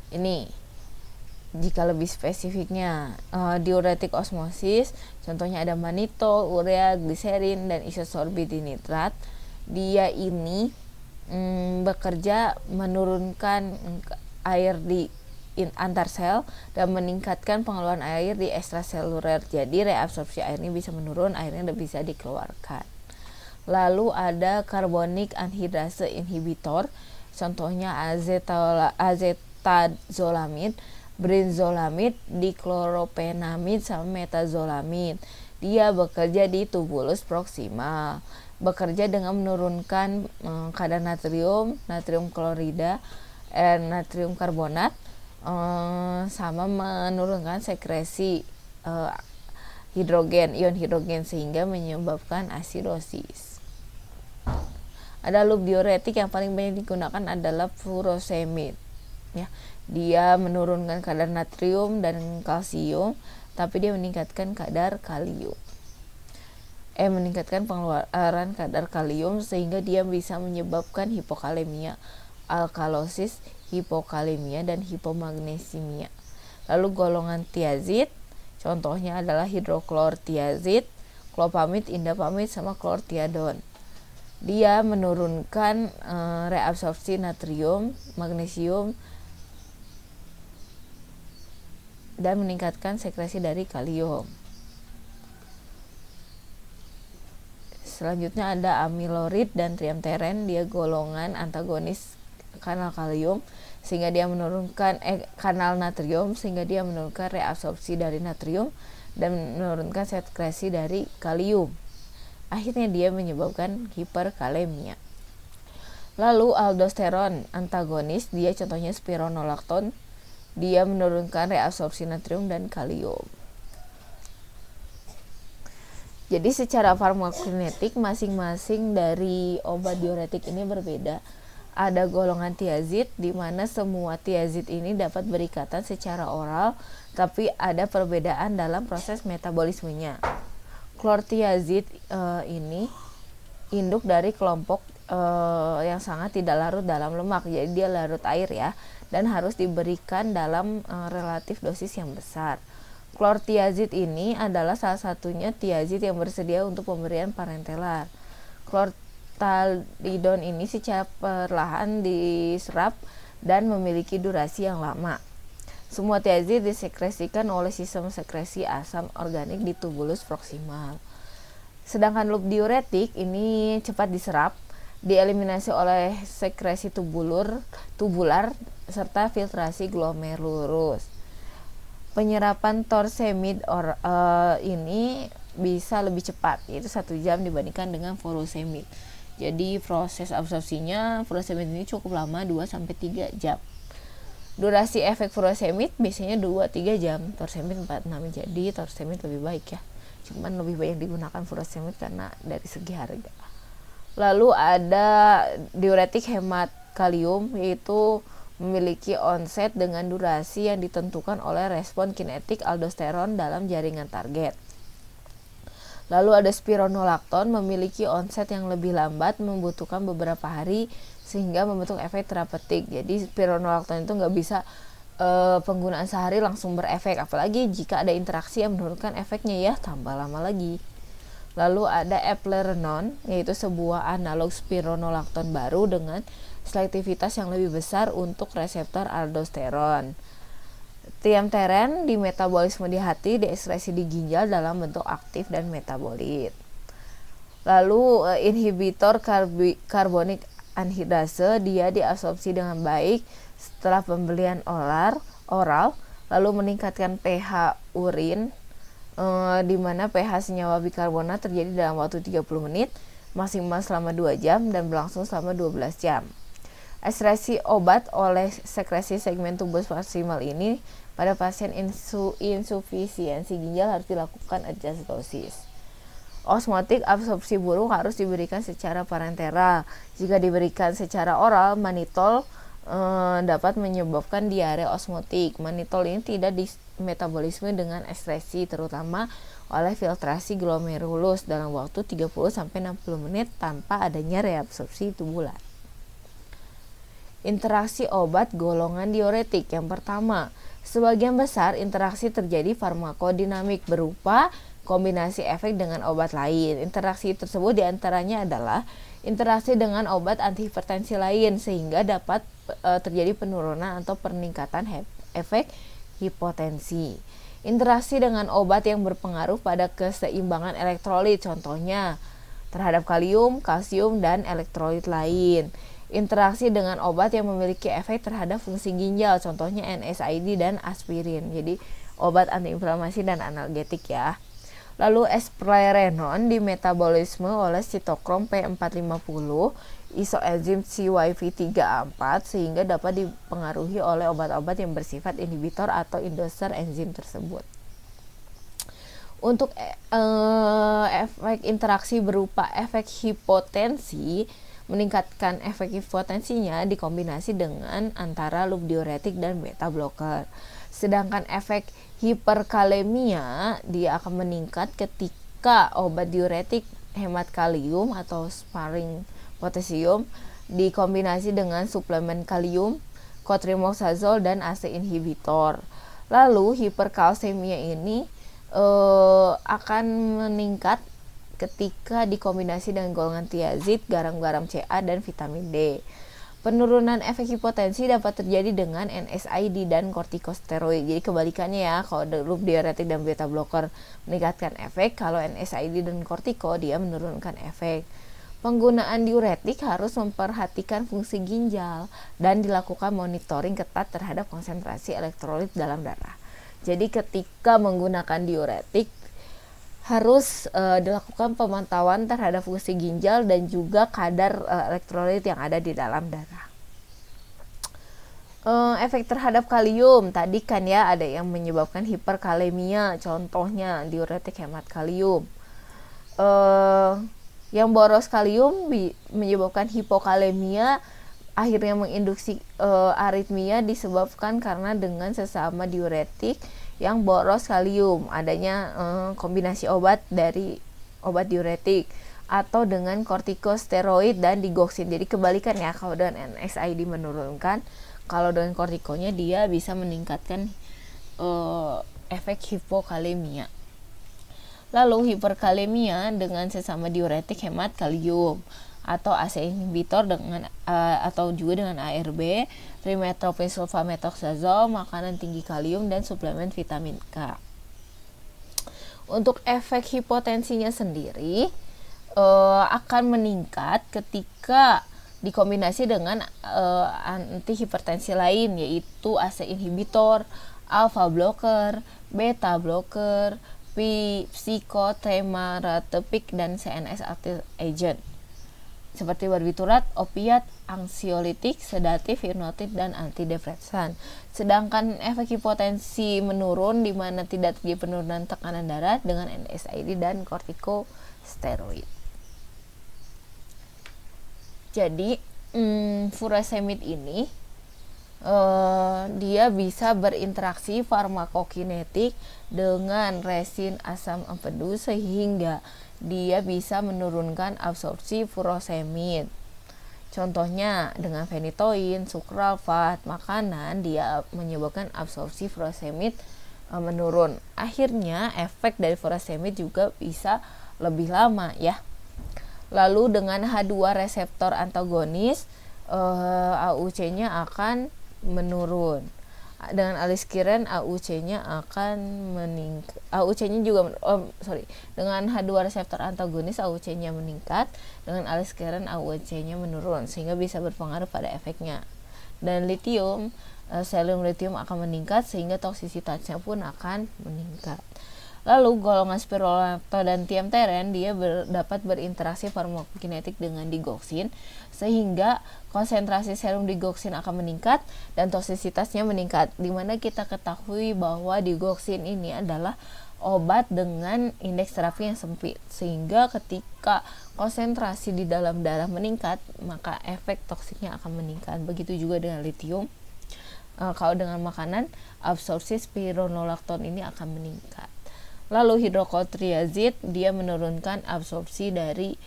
Ini jika lebih spesifiknya diuretik osmosis, contohnya ada manitol, urea, gliserin, dan isosorbidinitrat. Dia ini bekerja menurunkan air di antar sel dan meningkatkan pengeluaran air di ekstraseluler. Jadi reabsorpsi airnya bisa menurun, airnya udah bisa dikeluarkan. Lalu ada carbonic anhidrase inhibitor, contohnya azetazolamid, brinzolamid, dikloropenamid, sama metazolamid. Dia bekerja di tubulus proksimal, bekerja dengan menurunkan kadar natrium, natrium klorida, natrium karbonat, sama menurunkan sekresi ion hidrogen sehingga menyebabkan asidosis. Ada loop diuretik yang paling banyak digunakan adalah furosemid. Ya, dia menurunkan kadar natrium dan kalsium, tapi dia meningkatkan kadar kalium. Meningkatkan pengeluaran kadar kalium sehingga dia bisa menyebabkan hipokalemia, alkalosis, hipokalemia, dan hipomagnesemia. Lalu golongan tiazid, contohnya adalah hidroklortiazid, klopamid, indapamid, sama klortiadon. Dia menurunkan reabsorpsi natrium, magnesium, dan meningkatkan sekresi dari kalium. Selanjutnya ada amilorid dan triamteren. Dia golongan antagonis kanal kalium sehingga dia menurunkan kanal natrium sehingga dia menurunkan reabsorpsi dari natrium dan menurunkan sekresi dari kalium. Akhirnya dia menyebabkan hiperkalemia. Lalu aldosteron antagonis, dia contohnya spironolakton. Dia menurunkan reabsorpsi natrium dan kalium. Jadi secara farmakokinetik masing-masing dari obat diuretik ini berbeda. Ada golongan tiazid di mana semua tiazid ini dapat berikatan secara oral, tapi ada perbedaan dalam proses metabolismenya. Klortiazid ini induk dari kelompok yang sangat tidak larut dalam lemak, jadi dia larut air ya, dan harus diberikan dalam relatif dosis yang besar. Klortiazid ini adalah salah satunya tiazid yang bersedia untuk pemberian parenteral. Klortalidon ini secara perlahan diserap dan memiliki durasi yang lama. Semua tiazid disekresikan oleh sistem sekresi asam organik di tubulus proksimal. Sedangkan loop diuretik ini cepat diserap, dieliminasi oleh sekresi tubular serta filtrasi glomerulus. Penyerapan torsemid ini bisa lebih cepat, yaitu 1 jam dibandingkan dengan furosemid. Jadi proses absorpsinya furosemid ini cukup lama, 2-3 jam. Durasi efek furosemid biasanya 2-3 jam, torsemid 4-6. Jadi torsemid lebih baik ya. Cuman lebih banyak digunakan furosemid karena dari segi harga. Lalu ada diuretik hemat kalium, yaitu memiliki onset dengan durasi yang ditentukan oleh respon kinetik aldosteron dalam jaringan target. Lalu ada spironolakton, memiliki onset yang lebih lambat, membutuhkan beberapa hari sehingga membentuk efek terapeutik. Jadi spironolakton itu nggak bisa penggunaan sehari langsung berefek, apalagi jika ada interaksi yang menurunkan efeknya ya, tambah lama lagi. Lalu ada eplerenone, yaitu sebuah analog spironolakton baru dengan selektivitas yang lebih besar untuk reseptor aldosteron. Triamteren di metabolisme di hati, diekskresi di ginjal dalam bentuk aktif dan metabolit. Lalu inhibitor carbonic anhidrase, dia diabsorpsi dengan baik setelah pembelian oral, lalu meningkatkan pH urin, di mana pH senyawa bikarbonat terjadi dalam waktu 30 menit, maksimal selama 2 jam dan berlangsung selama 12 jam. Ekstresi obat oleh sekresi segmen tubus proksimal ini pada pasien insufisiensi ginjal harus dilakukan adjust dosis. Osmotik absorpsi buruk harus diberikan secara parenteral. Jika diberikan secara oral, manitol dapat menyebabkan diare osmotik. Manitol ini tidak dimetabolisme dengan ekstresi, terutama oleh filtrasi glomerulus dalam waktu 30-60 menit tanpa adanya reabsorpsi tubular. Interaksi obat golongan diuretik. Yang pertama, sebagian besar interaksi terjadi farmakodinamik berupa kombinasi efek dengan obat lain. Interaksi tersebut diantaranya adalah interaksi dengan obat antihipertensi lain sehingga dapat terjadi penurunan atau peningkatan efek hipotensi. Interaksi dengan obat yang berpengaruh pada keseimbangan elektrolit, contohnya terhadap kalium, kalsium, dan elektrolit lain. Interaksi dengan obat yang memiliki efek terhadap fungsi ginjal, contohnya NSAID dan aspirin. Jadi obat antiinflamasi dan analgetik ya. Lalu esplarenon dimetabolisme oleh sitokrom P450 isoenzim CYP3A4 sehingga dapat dipengaruhi oleh obat-obat yang bersifat inhibitor atau inducer enzim tersebut. Untuk efek interaksi berupa efek hipotensi, meningkatkan efek hipotensinya dikombinasi dengan antara loop diuretik dan beta blocker. Sedangkan efek hiperkalemia dia akan meningkat ketika obat diuretik hemat kalium atau sparing potasium dikombinasi dengan suplemen kalium, cotrimoxazole, dan ACE inhibitor. Lalu hiperkalsemia ini akan meningkat ketika dikombinasi dengan golongan tiazid, garam-garam Ca, dan vitamin D. Penurunan efek hipotensi dapat terjadi dengan NSAID dan kortikosteroid. Jadi kebalikannya ya, kalau loop diuretik dan beta blocker meningkatkan efek, kalau NSAID dan kortiko dia menurunkan efek. Penggunaan diuretik harus memperhatikan fungsi ginjal dan dilakukan monitoring ketat terhadap konsentrasi elektrolit dalam darah. Jadi ketika menggunakan diuretik harus dilakukan pemantauan terhadap fungsi ginjal dan juga kadar elektrolit yang ada di dalam darah. Efek terhadap kalium tadi kan ya ada yang menyebabkan hiperkalemia, contohnya diuretik hemat kalium. Yang boros kalium menyebabkan hipokalemia, akhirnya menginduksi aritmia disebabkan karena dengan sesama diuretik yang boros kalium, adanya kombinasi obat dari obat diuretik atau dengan kortikosteroid dan digoxin. Jadi kebalikan ya, kalau dengan NSAID menurunkan, kalau dengan kortikonya dia bisa meningkatkan efek hipokalemia. Lalu hiperkalemia dengan sesama diuretik hemat kalium atau ACE inhibitor dengan atau juga dengan ARB, trimethoprim sulfamethoxazole, makanan tinggi kalium, dan suplemen vitamin K. Untuk efek hipotensinya sendiri akan meningkat ketika dikombinasi dengan antihipertensi lain, yaitu ACE inhibitor, alpha blocker, beta blocker, psikotremaratepik, dan CNS active agent seperti barbiturat, opiat, anksiolitik, sedatif, hipnotik, dan antidepresan. Sedangkan efek hipotensi menurun di mana tidak terjadi penurunan tekanan darah dengan NSAID dan kortikosteroid. Jadi furosemid ini dia bisa berinteraksi farmakokinetik dengan resin asam empedu sehingga dia bisa menurunkan absorpsi furosemid. Contohnya dengan phenytoin, sukralfat, makanan dia menyebabkan absorpsi furosemid menurun. Akhirnya efek dari furosemid juga bisa lebih lama ya. Lalu dengan H2 reseptor antagonis AUC-nya akan menurun. Dengan aliskiren AUC-nya akan meningkat. AUC-nya juga dengan H2 reseptor antagonis AUC-nya meningkat, dengan aliskiren AUC-nya menurun sehingga bisa berpengaruh pada efeknya. Dan litium, selium litium akan meningkat sehingga toksisitasnya pun akan meningkat. Lalu golongan spironolactone dan tiamteren dia dapat berinteraksi farmakokinetik dengan digoxin sehingga konsentrasi serum digoxin akan meningkat dan toksisitasnya meningkat. Dimana kita ketahui bahwa digoxin ini adalah obat dengan indeks terapi yang sempit sehingga ketika konsentrasi di dalam darah meningkat maka efek toksiknya akan meningkat. Begitu juga dengan litium. Kalau dengan makanan absorpsi spironolactone ini akan meningkat. Lalu hidrokoltriazid dia menurunkan absorpsi dari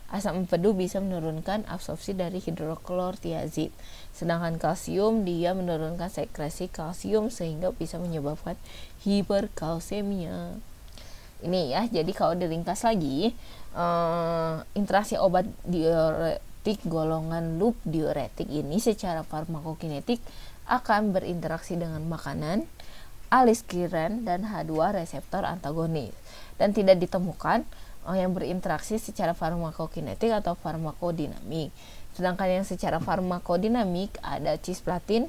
asam empedu bisa menurunkan absorpsi dari hidroklortiazid. Sedangkan kalsium dia menurunkan sekresi kalsium sehingga bisa menyebabkan hiperkalsemia. Ini ya, jadi kalau diringkas lagi, interaksi obat diuretik golongan loop diuretik ini secara farmakokinetik akan berinteraksi dengan makanan, aliskiran, dan H2 reseptor antagonis, dan tidak ditemukan yang berinteraksi secara farmakokinetik atau farmakodinamik. Sedangkan yang secara farmakodinamik ada cisplatin,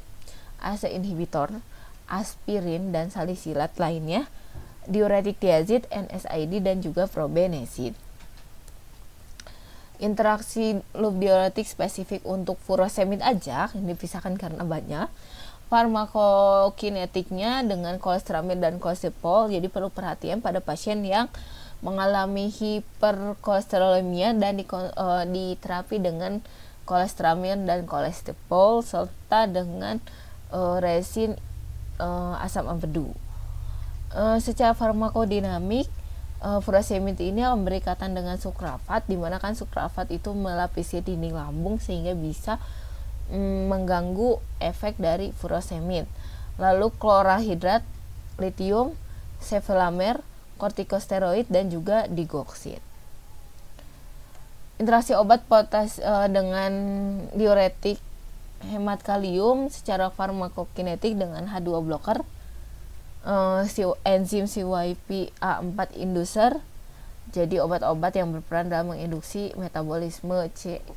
ACE inhibitor, aspirin, dan salisilat lainnya, diuretik tiazid, NSAID, dan juga probenecid. Interaksi loop diuretik spesifik untuk furosemid aja yang dipisahkan karena banyak. Farmakokinetiknya dengan kolesterol dan kolesterol, jadi perlu perhatian pada pasien yang mengalami hiperkolesterolemia dan diterapi dengan kolesterol dan kolesterol serta dengan resin asam empedu. Secara farmakodinamik, furosemid ini akan berikatan dengan sukrafat, di mana kan sukrafat itu melapisi dinding lambung sehingga bisa mengganggu efek dari furosemid. Lalu klorahidrat, litium, sevelamer, kortikosteroid, dan juga digoxin. Interaksi obat dengan diuretik hemat kalium secara farmakokinetik dengan H2 blocker, enzim CYP-A4 inducer. Jadi obat-obat yang berperan dalam menginduksi metabolisme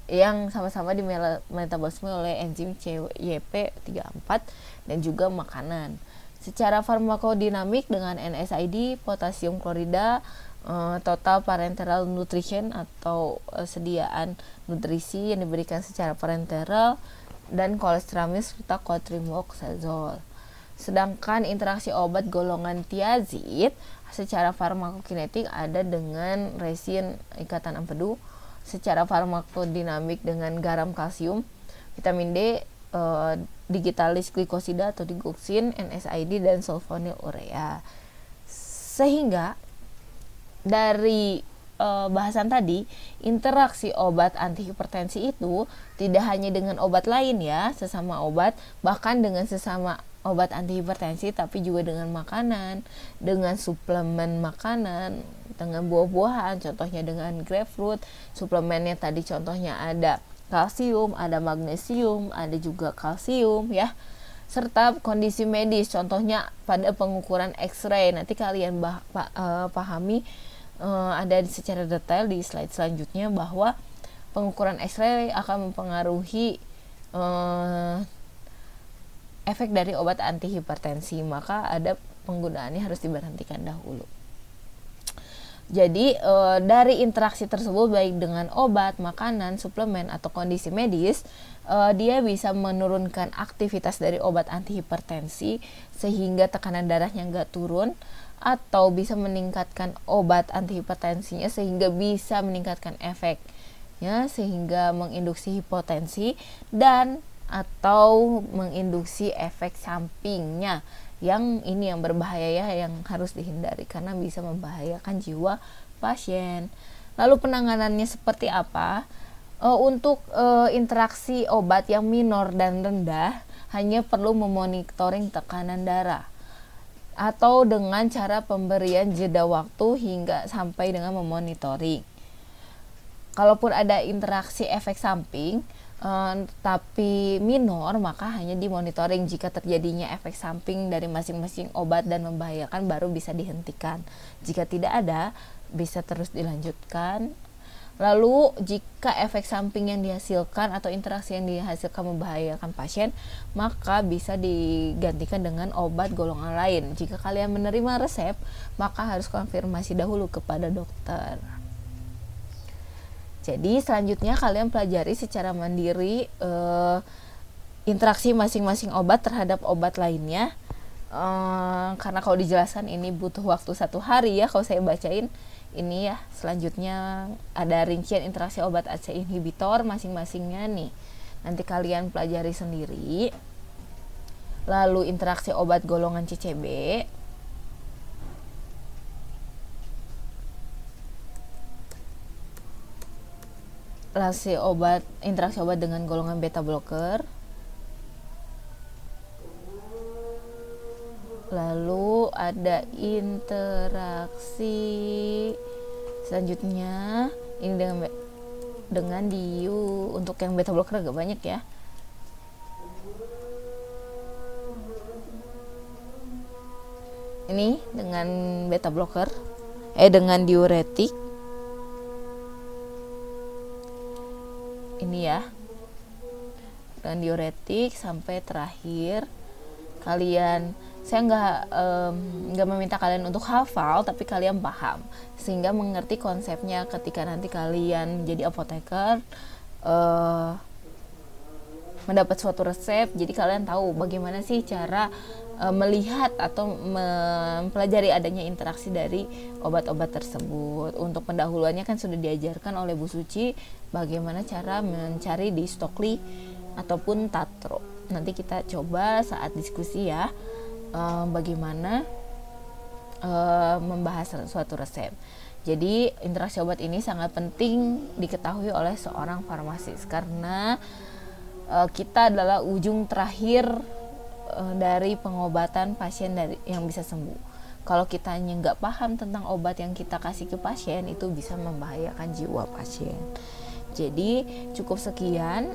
yang sama-sama di metabolisme oleh enzim CYP-3A4 dan juga makanan. Secara farmakodinamik dengan NSAID, potasium klorida, total parenteral nutrition atau sediaan nutrisi yang diberikan secara parenteral, dan kolestramid serta cotrimoxazole. Sedangkan interaksi obat golongan tiazid secara farmakokinetik ada dengan resin ikatan empedu, secara farmakodinamik dengan garam kalsium, vitamin D, digitalis glikosida atau digoxin, NSAID, dan sulfonyl urea. Sehingga dari bahasan tadi, interaksi obat antihipertensi itu tidak hanya dengan obat lain ya, sesama obat, bahkan dengan sesama obat antihipertensi, tapi juga dengan makanan, dengan suplemen makanan, dengan buah-buahan, contohnya dengan grapefruit. Suplemennya tadi contohnya ada kalsium, ada magnesium, ada juga kalsium ya, serta kondisi medis, contohnya pada pengukuran X-ray. Nanti kalian pahami ada secara detail di slide selanjutnya bahwa pengukuran X-ray akan mempengaruhi efek dari obat antihipertensi, maka ada penggunaannya harus diberhentikan dahulu. Jadi dari interaksi tersebut baik dengan obat, makanan, suplemen, atau kondisi medis, dia bisa menurunkan aktivitas dari obat antihipertensi sehingga tekanan darahnya nggak turun, atau bisa meningkatkan obat antihipertensinya sehingga bisa meningkatkan efeknya sehingga menginduksi hipotensi, dan atau menginduksi efek sampingnya, yang ini yang berbahaya ya, yang harus dihindari karena bisa membahayakan jiwa pasien. Lalu penanganannya seperti apa? Untuk interaksi obat yang minor dan rendah, hanya perlu memonitoring tekanan darah atau dengan cara pemberian jeda waktu hingga sampai dengan memonitoring. Kalaupun ada interaksi efek samping tapi minor, maka hanya dimonitoring. Jika terjadinya efek samping dari masing-masing obat dan membahayakan, baru bisa dihentikan. Jika tidak ada, bisa terus dilanjutkan. Lalu jika efek samping yang dihasilkan atau interaksi yang dihasilkan membahayakan pasien, maka bisa digantikan dengan obat golongan lain. Jika kalian menerima resep, maka harus konfirmasi dahulu kepada dokter. Jadi selanjutnya kalian pelajari secara mandiri interaksi masing-masing obat terhadap obat lainnya. Karena kalau dijelaskan ini butuh waktu 1 hari ya kalau saya bacain ini ya. Selanjutnya ada rincian interaksi obat ACE inhibitor masing-masingnya nih. Nanti kalian pelajari sendiri. Lalu interaksi obat golongan CCB. interaksi obat dengan golongan beta blocker. Lalu ada interaksi selanjutnya ini dengan DIU. Untuk yang beta blocker agak banyak ya. Ini dengan beta blocker, dengan diuretik. Ini ya, dengan diuretik sampai terakhir. Saya nggak meminta kalian untuk hafal, tapi kalian paham sehingga mengerti konsepnya ketika nanti kalian jadi apoteker, mendapat suatu resep. Jadi kalian tahu bagaimana sih cara melihat atau mempelajari adanya interaksi dari obat-obat tersebut. Untuk pendahuluannya kan sudah diajarkan oleh Bu Suci bagaimana cara mencari di Stokely ataupun Tatro. Nanti kita coba saat diskusi ya, bagaimana membahas suatu resep. Jadi interaksi obat ini sangat penting diketahui oleh seorang farmasis karena kita adalah ujung terakhir dari pengobatan pasien yang bisa sembuh. Kalau kita nggak paham tentang obat yang kita kasih ke pasien, itu bisa membahayakan jiwa pasien. Jadi cukup sekian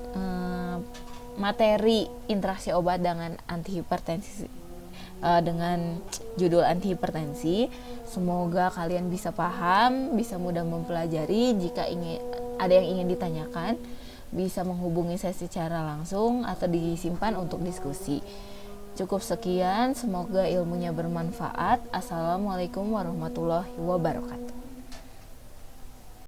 materi interaksi obat dengan antihipertensi, dengan judul antihipertensi. Semoga kalian bisa paham, bisa mudah mempelajari. Jika ada yang ingin ditanyakan, bisa menghubungi saya secara langsung atau disimpan untuk diskusi. Cukup sekian, semoga ilmunya bermanfaat. Assalamualaikum warahmatullahi wabarakatuh.